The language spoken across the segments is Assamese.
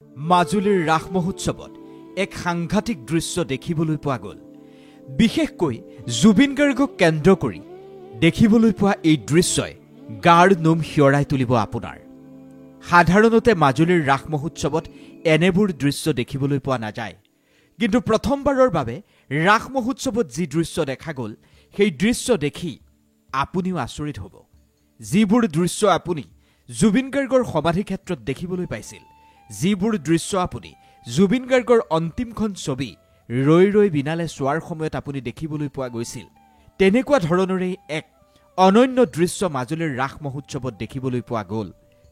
মাজুলীৰ ৰাস মহোৎসৱত এক সাংঘাতিক দৃশ্য দেখিবলৈ পোৱা গ'ল। বিশেষকৈ জুবিন গাৰ্গক কেন্দ্ৰ কৰি দেখিবলৈ পোৱা এই দৃশ্যই গাৰ নোম শিয়ৰাই তুলিব আপোনাৰ। সাধাৰণতে মাজুলীৰ ৰাস মহোৎসৱত এনেবোৰ দৃশ্য দেখিবলৈ পোৱা নাযায়, কিন্তু প্ৰথমবাৰৰ বাবে ৰাস মহোৎসৱত যি দৃশ্য দেখা গ'ল সেই দৃশ্য দেখি আপুনিও আচৰিত হ'ব। যিবোৰ দৃশ্য আপুনি জুবিন গাৰ্গৰ সমাধি ক্ষেত্ৰত দেখিবলৈ পাইছিল, যিবোৰ দৃশ্য আপুনি জুবিন গাৰ্গৰ অন্তিমখন ছবি ৰৈ ৰৈ বিনালে চোৱাৰ সময়ত আপুনি দেখিবলৈ পোৱা গৈছিল, তেনেকুৱা ধৰণৰেই এক অনন্য দৃশ্য মাজুলীৰ ৰাস মহোৎসৱত দেখিবলৈ পোৱা গ'ল,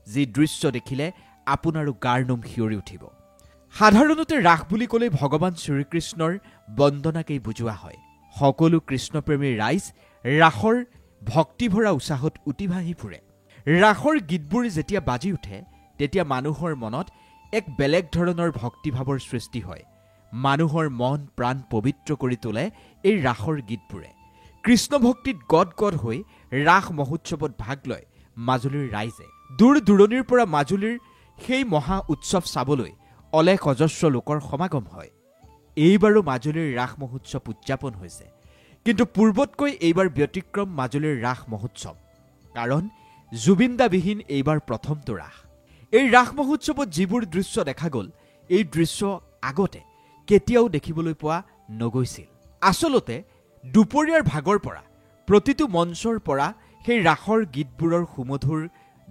যি দৃশ্য দেখিলে আপোনাৰো গাৰ নোম শিয়ৰি উঠিব। সাধাৰণতে ৰাস বুলি ক'লেই ভগৱান শ্ৰীকৃষ্ণৰ বন্দনাকেই বুজোৱা হয়। সকলো কৃষ্ণপ্ৰেমী ৰাইজ ৰাসৰ ভক্তিভৰা উৎসাহত উটি ভাহি ফুৰে। ৰাসৰ গীতবোৰ যেতিয়া বাজি উঠে তেতিয়া মানুহৰ মনত এক বেলেগ ধৰণৰ ভক্তিভাৱৰ সৃষ্টি হয়। মানুহৰ মন প্ৰাণ পবিত্ৰ কৰি তোলে এই ৰাসৰ গীতবোৰে। কৃষ্ণ ভক্তিত গদগদ হৈ ৰাস মহোৎসৱত ভাগ লয় মাজুলীৰ ৰাইজে। দূৰ দূৰণিৰ পৰা মাজুলীৰ সেই মহা উৎসৱ চাবলৈ অলেখ অজস্ৰ লোকৰ সমাগম হয়। এইবাৰো মাজুলীৰ ৰাস মহোৎসৱ উদযাপন হৈছে, কিন্তু পূৰ্বতকৈ এইবাৰ ব্যতিক্ৰম মাজুলীৰ ৰাস মহোৎসৱ। কাৰণ জুবিনদাবিহীন এইবাৰ প্ৰথমটো ৰাস। এই ৰাস মহোৎসৱত যিবোৰ দৃশ্য দেখা গ'ল, এই দৃশ্য আগতে কেতিয়াও দেখিবলৈ পোৱা নগৈছিল। আচলতে দুপৰীয়াৰ ভাগৰ পৰা প্ৰতিটো মঞ্চৰ পৰা সেই ৰাসৰ গীতবোৰৰ সুমধুৰ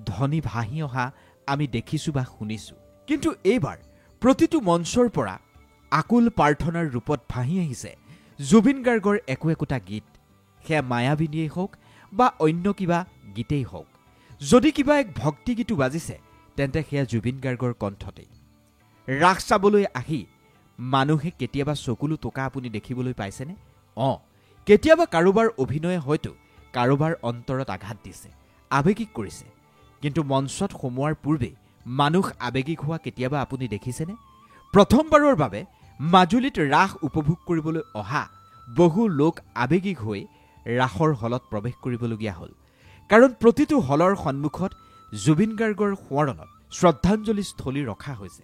ধ্বনি ভাহি অহা আমি দেখিছোঁ বা শুনিছোঁ, কিন্তু এইবাৰ প্ৰতিটো মঞ্চৰ পৰা আকুল প্ৰাৰ্থনাৰ ৰূপত ভাহি আহিছে জুবিন গাৰ্গৰ একো একোটা গীত। সেয়া মায়াবিনীয়েই হওক বা অন্য কিবা গীতেই হওক, যদি কিবা এক ভক্তি গীতো বাজিছে তেন্তে সেয়া জুবিন গাৰ্গৰ কণ্ঠতেই। ৰাস চাবলৈ আহি মানুহে কেতিয়াবা চকুলো টকা আপুনি দেখিবলৈ পাইছেনে? কেতিয়াবা কাৰোবাৰ অভিনয়ে হয়তো কাৰোবাৰ অন্তৰত আঘাত দিছে, আৱেগিক কৰিছে, কিন্তু মঞ্চত সোমোৱাৰ পূৰ্বে মানুহ আৱেগিক হোৱা কেতিয়াবা আপুনি দেখিছেনে? প্ৰথমবাৰৰ বাবে মাজুলীত ৰাস উপভোগ কৰিবলৈ অহা বহু লোক আৱেগিক হৈ ৰাসৰ হলত প্ৰৱেশ কৰিবলগীয়া হ'ল। কাৰণ প্ৰতিটো হলৰ সন্মুখত জুবিন গাৰ্গৰ সোঁৱৰণত শ্ৰদ্ধাঞ্জলি স্থলী ৰখা হৈছে।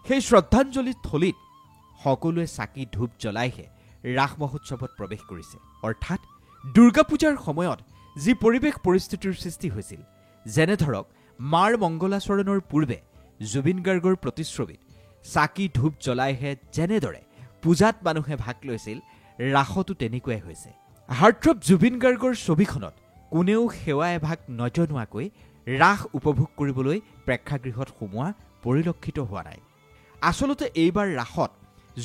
সেই শ্ৰদ্ধাঞ্জলি স্থলীত সকলোৱে চাকি ধূপ জ্বলাইহে ৰাস মহোৎসৱত প্ৰৱেশ কৰিছে। অৰ্থাৎ দুৰ্গা পূজাৰ সময়ত যি পৰিৱেশ পৰিস্থিতিৰ সৃষ্টি হৈছিল, যেনে ধৰক মাৰ মংগলাচৰণৰ পূৰ্বে জুবিন গাৰ্গৰ প্ৰতিচ্ছবিত চাকি ধূপ জ্বলাইহে যেনেদৰে পূজাত মানুহে ভাগ লৈছিল, ৰাসতো তেনেকুৱাই হৈছে। হাৰ্টথ্ৰব জুবিন গাৰ্গৰ ছবিখনত কোনেও সেৱা এভাগ নজনোৱাকৈ ৰাস উপভোগ কৰিবলৈ প্ৰেক্ষাগৃহত সোমোৱা পৰিলক্ষিত হোৱা নাই। আচলতে এইবাৰ ৰাসত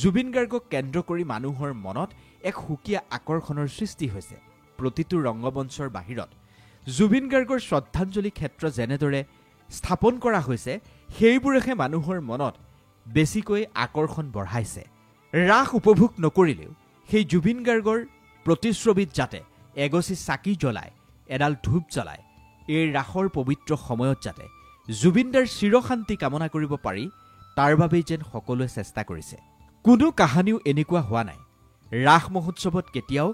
জুবিন গাৰ্গক কেন্দ্ৰ কৰি মানুহৰ মনত এক সুকীয়া আকৰ্ষণৰ সৃষ্টি হৈছে। প্ৰতিটো ৰংগমঞ্চৰ বাহিৰত জুবিন গাৰ্গৰ শ্ৰদ্ধাঞ্জলি ক্ষেত্ৰ যেনেদৰে স্থাপন কৰা হৈছে, সেইবোৰেহে মানুহৰ মনত বেছিকৈ আকৰ্ষণ বঢ়াইছে। ৰাস উপভোগ নকৰিলেও সেই জুবিন গাৰ্গৰ প্ৰতিচ্ছবিত যাতে এগছি চাকি জ্বলায়, এডাল ধূপ জ্বলায়, এই ৰাসৰ পবিত্ৰ সময়ত যাতে জুবিনদাৰ চিৰশান্তি কামনা কৰিব পাৰি, তাৰ বাবেই যেন সকলোৱে চেষ্টা কৰিছে। কোনো কাহানিও এনেকুৱা হোৱা নাই ৰাস মহোৎসৱত কেতিয়াও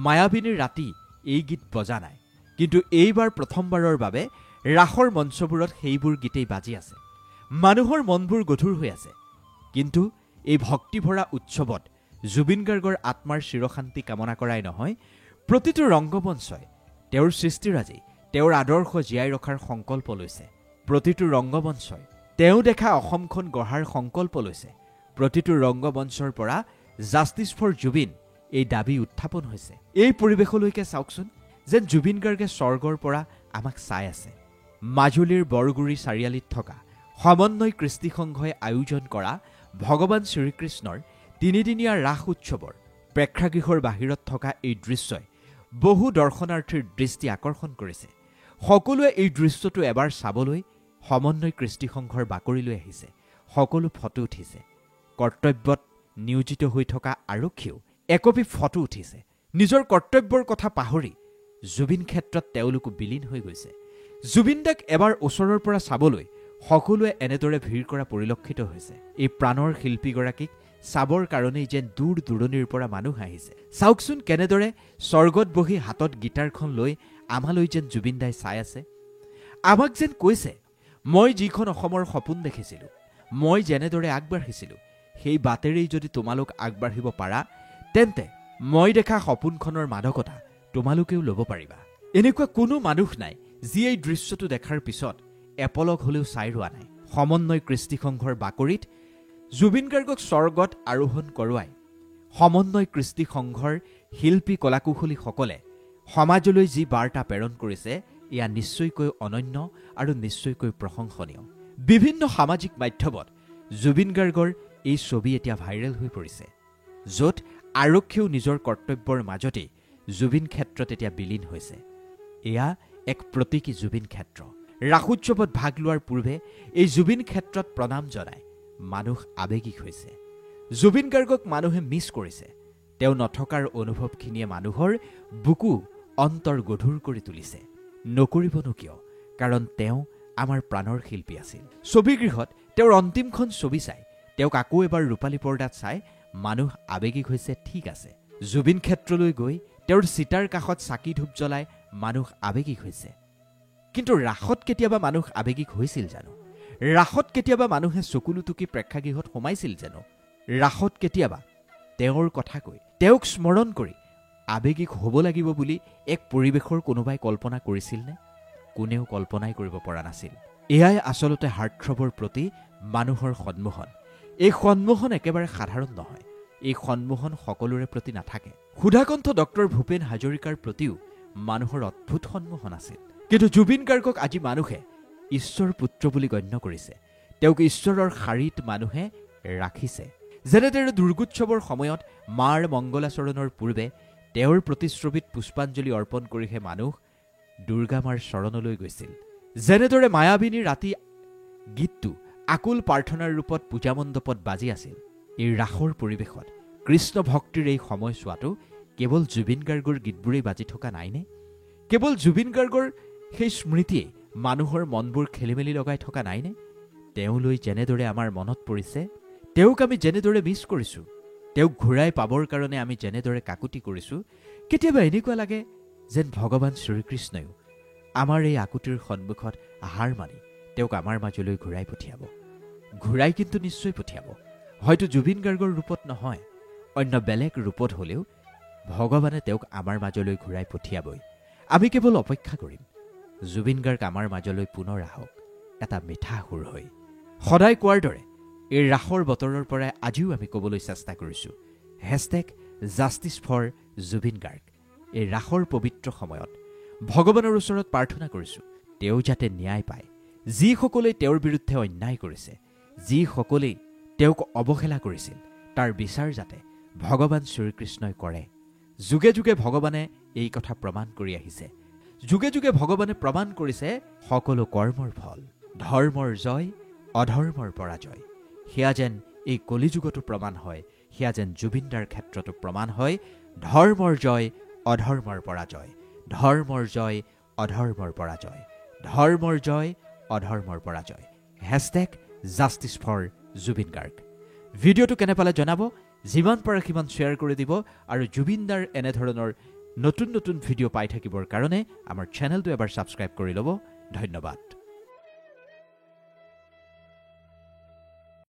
মায়াবিনীৰ ৰাতি এই গীত বজা নাই, কিন্তু এইবাৰ প্ৰথমবাৰৰ বাবে ৰাসৰ মঞ্চবোৰত সেইবোৰ গীতেই বাজি আছে। মানুহৰ মনবোৰ গধুৰ হৈ আছে, কিন্তু এই ভক্তিভৰা উৎসৱত জুবিন গাৰ্গৰ আত্মাৰ চিৰশান্তি কামনা কৰাই নহয়, প্ৰতিটো ৰংগমঞ্চই তেওঁৰ সৃষ্টিৰাজি, তেওঁৰ আদৰ্শ জীয়াই ৰখাৰ সংকল্প লৈছে। প্ৰতিটো ৰংগমঞ্চই তেওঁ দেখা অসমখন গঢ়াৰ সংকল্প লৈছে। প্ৰতিটো ৰংগমঞ্চৰ পৰা জাষ্টিছ ফৰ জুবিন এই দাবী উত্থাপন হৈছে। এই পৰিৱেশলৈকে চাওকচোন, যেন জুবিন গাৰ্গে স্বৰ্গৰ পৰা আমাক চাই আছে। মাজুলীৰ বৰগুৰি চাৰিআলিত থকা সমন্বয় কৃষ্টি সংঘই আয়োজন কৰা ভগৱান শ্ৰীকৃষ্ণৰ তিনিদিনীয়া ৰাস উৎসৱৰ প্ৰেক্ষাগৃহৰ বাহিৰত থকা এই দৃশ্যই বহু দৰ্শনাৰ্থীৰ দৃষ্টি আকৰ্ষণ কৰিছে। সকলোৱে এই দৃশ্যটো এবাৰ চাবলৈ সমন্বয় কৃষ্টি সংঘৰ বাকৰিলৈ আহিছে। সকলো ফটো উঠিছে। কৰ্তব্যত নিয়োজিত হৈ থকা আৰক্ষীয়েও একপি ফটো উঠিছে। নিজৰ কৰ্তব্যৰ কথা পাহৰি জুবিন ক্ষেত্ৰত তেওঁলোকো বিলীন হৈ গৈছে। জুবিনদাক এবাৰ ওচৰৰ পৰা চাবলৈ সকলোৱে এনেদৰে ভিৰ কৰা পৰিলক্ষিত হৈছে। এই প্ৰাণৰ শিল্পীগৰাকীক চাবৰ কাৰণেই যেন দূৰ দূৰণিৰ পৰা মানুহ আহিছে। চাওকচোন কেনেদৰে স্বৰ্গত বহি হাতত গীটাৰখন লৈ আমালৈ যেন জুবিনদাই চাই আছে। আমাক যেন কৈছে, মই যিখন অসমৰ সপোন দেখিছিলোঁ, মই যেনেদৰে আগবাঢ়িছিলোঁ সেই বাটেৰেই যদি তোমালোক আগবাঢ়িব পাৰা তেন্তে মই দেখা সপোনখনৰ মাদকতা তোমালোকেও ল'ব পাৰিবা। এনেকুৱা কোনো মানুহ নাই যি এই দৃশ্যটো দেখাৰ পিছত এপলক হ'লেও চাই ৰোৱা নাই। সমন্বয় কৃষ্টি সংঘৰ বাকৰিত জুবিন গাৰ্গক স্বৰ্গত আৰোহণ কৰোৱাই সমন্বয় কৃষ্টি সংঘৰ শিল্পী কলাকুশলীসকলে সমাজলৈ যি বাৰ্তা প্ৰেৰণ কৰিছে এয়া নিশ্চয়কৈ অনন্য আৰু নিশ্চয়কৈ প্ৰশংসনীয়। বিভিন্ন সামাজিক মাধ্যমত জুবিন গাৰ্গৰ এই ছবি এতিয়া ভাইৰেল হৈ পৰিছে, য'ত আৰক্ষীয়েও নিজৰ কৰ্তব্যৰ মাজতেই জুবিন ক্ষেত্ৰত এতিয়া বিলীন হৈছে। এয়া এক প্ৰতীকী জুবিন ক্ষেত্ৰ। ৰাসোৎসৱত ভাগ লোৱাৰ পূৰ্বে এই জুবিন ক্ষেত্ৰত প্ৰণাম জনাই মানুহ আৱেগিক হৈছে। জুবিন গাৰ্গক মানুহে মিছ কৰিছে। তেওঁ নথকাৰ অনুভৱখিনিয়ে মানুহৰ বুকু অন্তৰ গধুৰ কৰি তুলিছে। নকৰিবনো কিয়, কাৰণ তেওঁ আমাৰ প্ৰাণৰ শিল্পী আছিল। ছবিগৃহত তেওঁৰ অন্তিমখন ছবি চাই, তেওঁক আকৌ এবাৰ ৰূপালী পৰ্দাত চাই মানুহ আৱেগিক হৈছে, ঠিক আছে। জুবিন ক্ষেত্ৰলৈ গৈ তেওঁৰ চিতাৰ কাষত চাকি ধূপ জ্বলাই মানুহ আৱেগিক হৈছে। কিন্তু ৰাসত কেতিয়াবা মানুহ আৱেগিক হৈছিল জানো? ৰাসত কেতিয়াবা মানুহে চকুলুটুকি প্ৰেক্ষাগৃহত সোমাইছিল জানো? ৰাসত কেতিয়াবা তেওঁৰ কথা কৈ, তেওঁক স্মৰণ কৰি আৱেগিক হ'ব লাগিব বুলি এক পৰিৱেশৰ কোনোবাই কল্পনা কৰিছিলনে? কোনেও কল্পনাই কৰিব পৰা নাছিল। এয়াই আচলতে হাৰ্টথ্ৰবৰ প্ৰতি মানুহৰ সন্মোহন। এই সন্মোহন একেবাৰে সাধাৰণ নহয়। এই সন্মোহন সকলোৰে প্ৰতি নাথাকে। সুধাকণ্ঠ ডক্টৰ ভূপেন হাজৰিকাৰ প্ৰতিও মানুহৰ অদ্ভুত সন্মোহন আছিল। কিন্তু জুবিন গাৰ্গক আজি মানুহে ঈশ্বৰ পুত্ৰ বুলি গণ্য কৰিছে। তেওঁক ঈশ্বৰৰ শাৰীত মানুহে ৰাখিছে। যেনেদৰে দুৰ্গোৎসৱৰ সময়ত মাৰ মংগলাচৰণৰ পূৰ্বে তেওঁৰ প্ৰতিশ্ৰুতিত পুষ্পাঞ্জলি অৰ্পণ কৰিহে মানুহ দুৰ্গা মাৰ চৰণলৈ গৈছিল। যেনেদৰে মায়াবিনী ৰাতি গীতটো আকুল প্ৰাৰ্থনাৰ ৰূপত পূজা মণ্ডপত বাজি আছিল, এই ৰাসৰ পৰিৱেশত কৃষ্ণ ভক্তিৰ এই সময়ছোৱাটো কেৱল জুবিন গাৰ্গৰ গীতবোৰেই বাজি থকা নাইনে? কেৱল জুবিন গাৰ্গৰ সেই স্মৃতিয়ে মানুহৰ মনবোৰ খেলিমেলি লগাই থকা নাইনে? তেওঁলৈ যেনেদৰে আমাৰ মনত পৰিছে, তেওঁক আমি যেনেদৰে মিছ কৰিছোঁ, তেওঁক ঘূৰাই পাবৰ কাৰণে আমি যেনেদৰে কাকুতি কৰিছোঁ, কেতিয়াবা এনেকুৱা লাগে যেন ভগৱান শ্ৰীকৃষ্ণইও আমাৰ এই আকুতিৰ সন্মুখত হাৰ মানি তেওঁক আমাৰ মাজলৈ ঘূৰাই পঠিয়াব। ঘূৰাই কিন্তু নিশ্চয় পঠিয়াব। হয়তো জুবিন গাৰ্গৰ ৰূপত নহয়, অন্য বেলেগ ৰূপত হ'লেও ভগৱানে তেওঁক আমাৰ মাজলৈ ঘূৰাই পঠিয়াবই। আমি কেৱল অপেক্ষা কৰিম জুবিন গাৰ্গ আমাৰ মাজলৈ পুনৰ আহক, এটা মিঠা সুৰ হৈ। সদায় কোৱাৰ দৰে এই ৰাসৰ বতৰৰ পৰাই আজিও আমি ক'বলৈ চেষ্টা কৰিছোঁ, #জাষ্টিছ ফৰ জুবিন গাৰ্গ। এই ৰাসৰ পবিত্ৰ সময়ত ভগৱানৰ ওচৰত প্ৰাৰ্থনা কৰিছোঁ, তেওঁ যাতে ন্যায় পায়। যিসকলে তেওঁৰ বিৰুদ্ধে অন্যায় কৰিছে, যিসকলেই তেওঁক অৱহেলা কৰিছিল, তাৰ বিচাৰ যাতে ভগৱান শ্ৰীকৃষ্ণই কৰে। যুগে যুগে ভগৱানে এই কথা প্ৰমাণ কৰি আহিছে। যুগে যুগে ভগৱানে প্ৰমাণ কৰিছে সকলো কৰ্মৰ ফল, ধৰ্মৰ জয়, অধৰ্মৰ পৰাজয়। সেয়া যেন এই কলিযুগতো প্ৰমাণ হয়, সেয়া যেন জুবিনদাৰ ক্ষেত্ৰতো প্ৰমাণ হয়। ধৰ্মৰ জয়, অধৰ্মৰ পৰাজয়, ধৰ্মৰ জয়, অধৰ্মৰ পৰাজয়, ধৰ্মৰ জয়, অধৰ্মৰ পৰাজয়। #Justice for Zubeen Garg. ভিডিঅ'টো কেনে পালে জনাব, যিমান পাৰে সিমান শ্বেয়াৰ কৰি দিব, আৰু জুবিনদাৰ এনেধৰণৰ নতুন নতুন ভিডিঅ' পাই থাকিবৰ কাৰণে আমাৰ চেনেলটো এবাৰ ছাবস্ক্ৰাইব কৰি ল'ব। ধন্যবাদ।